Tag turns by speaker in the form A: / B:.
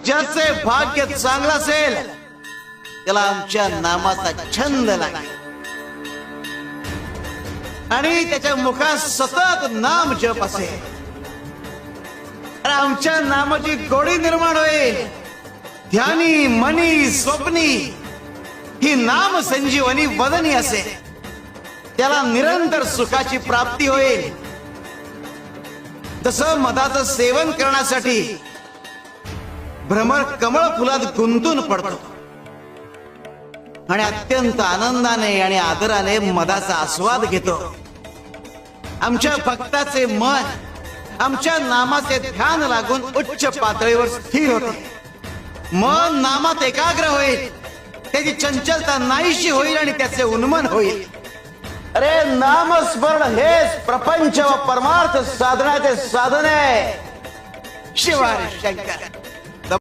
A: ज्याचे भाग्य चांगलं असेल त्याला आमच्या नामाचा छंद लागेल आणि त्याच्या मुखात सतत नाम जप असेल. आमच्या नामाची गोडी निर्माण होईल. ध्यानी मनी स्वप्नी ही नाम संजीवनी वदनी असेल. त्याला निरंतर सुखाची प्राप्ती होईल. तसं मधाचं सेवन करण्यासाठी भ्रमर कमळ फुलात गुंतून पडतो आणि अत्यंत आनंदाने आणि आदराने मधाचा आस्वाद घेतो. आमच्या भक्ताचे मन आमच्या नामाचे ध्यान लागून उच्च पातळीवर स्थिर होते. मन नामात एकाग्र होईल. त्याची चंचलता नाहीशी होईल आणि त्याचे उन्मन होईल. अरे नामस्मरण हेच प्रपंच व परमार्थ साधनाचे साधन आहे. शिवाय शंकर.